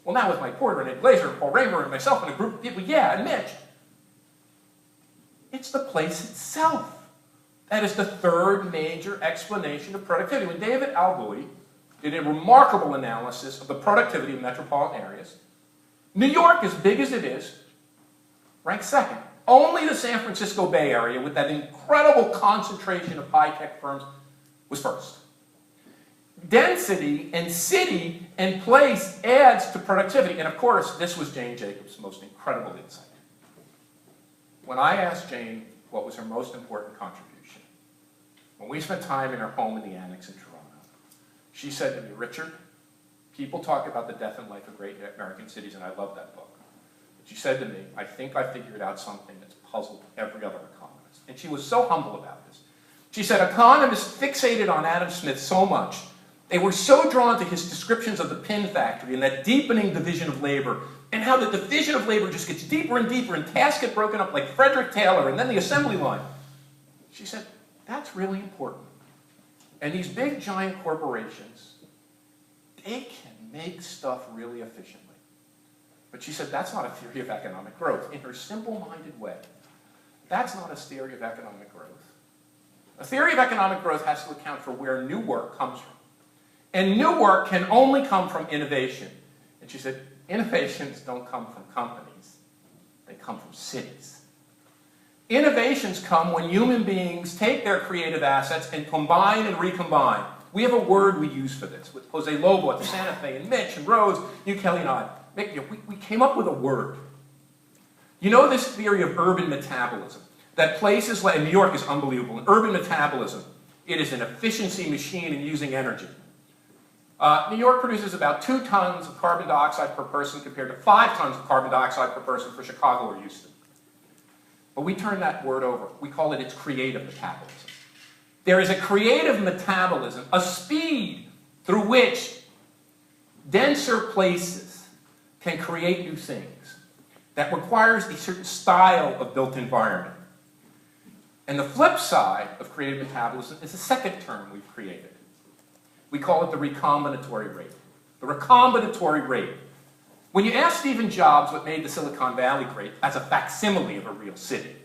Well, now with Mike Porter and Ed Glazer and Paul Raymer and myself and a group of people, yeah, and Mitch. It's the place itself. That is the third major explanation of productivity. When David Albuy did a remarkable analysis of the productivity of metropolitan areas, New York, as big as it is, ranks second. Only the San Francisco Bay Area, with that incredible concentration of high-tech firms, was first. Density and city and place adds to productivity. And of course, this was Jane Jacobs' most incredible insight. When I asked Jane what was her most important contribution, when we spent time in her home in the Annex in Toronto, she said to me, Richard, people talk about the death and life of great American cities, and I love that book. But she said to me, I think I figured out something that's puzzled every other economist. And she was so humble about this. She said, economists fixated on Adam Smith so much, they were so drawn to his descriptions of the pin factory and that deepening division of labor, and how the division of labor just gets deeper and deeper, and tasks get broken up like Frederick Taylor, and then the assembly line. She said, that's really important. And these big, giant corporations, they can make stuff really efficiently. But she said, that's not a theory of economic growth. In her simple-minded way, that's not a theory of economic growth. A theory of economic growth has to account for where new work comes from. And new work can only come from innovation. And she said, innovations don't come from companies. They come from cities. Innovations come when human beings take their creative assets and combine and recombine. We have a word we use for this with Jose Lobo at the Santa Fe and Mitch and Rose, you, Kelly, and I. We came up with a word. You know this theory of urban metabolism, that places like New York is unbelievable. In urban metabolism, it is an efficiency machine in using energy. New York produces about 2 tons of carbon dioxide per person compared to 5 tons of carbon dioxide per person for Chicago or Houston. But we turn that word over. We call it its creative metabolism. There is a creative metabolism, a speed through which denser places can create new things that requires a certain style of built environment. And the flip side of creative metabolism is a second term we've created. We call it the recombinatory rate. The recombinatory rate. When you ask Stephen Jobs what made the Silicon Valley great as a facsimile of a real city,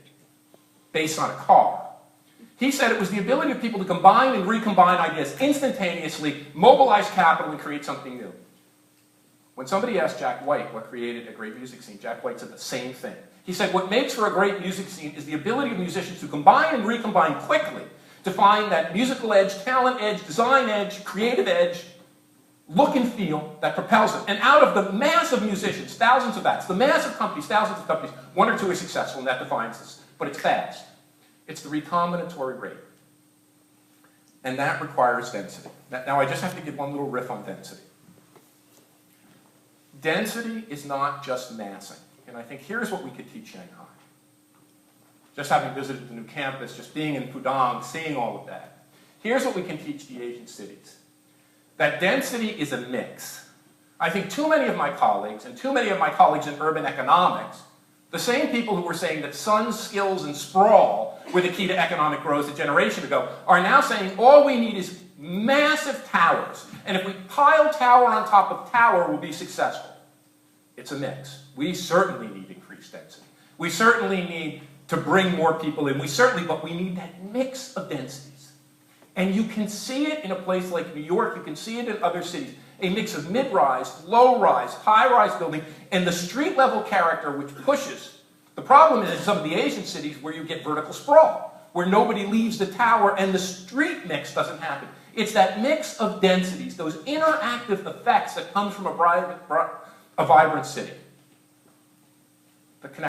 based on a car, he said it was the ability of people to combine and recombine ideas instantaneously, mobilize capital, and create something new. When somebody asked Jack White what created a great music scene, Jack White said the same thing. He said what makes for a great music scene is the ability of musicians to combine and recombine quickly to find that musical edge, talent edge, design edge, creative edge, look and feel that propels them. And out of the mass of musicians, thousands of acts, the mass of companies, thousands of companies, 1 or 2 are successful, and that defines this. But it's fast. It's the recombinatory rate. And that requires density. Now I just have to give one little riff on density. Density is not just massing. And I think here's what we could teach Shanghai. Just having visited the new campus, just being in Pudong, seeing all of that. Here's what we can teach the Asian cities. That density is a mix. I think too many of my colleagues, and too many of my colleagues in urban economics, the same people who were saying that sun, skills, and sprawl were the key to economic growth a generation ago, are now saying all we need is massive towers. And if we pile tower on top of tower, we'll be successful. It's a mix. We certainly need increased density. We certainly need to bring more people in. But we need that mix of densities. And you can see it in a place like New York. You can see it in other cities. A mix of mid-rise, low-rise, high-rise building, and the street-level character which pushes. The problem is in some of the Asian cities where you get vertical sprawl, where nobody leaves the tower and the street mix doesn't happen. It's that mix of densities, those interactive effects that comes from a vibrant city. The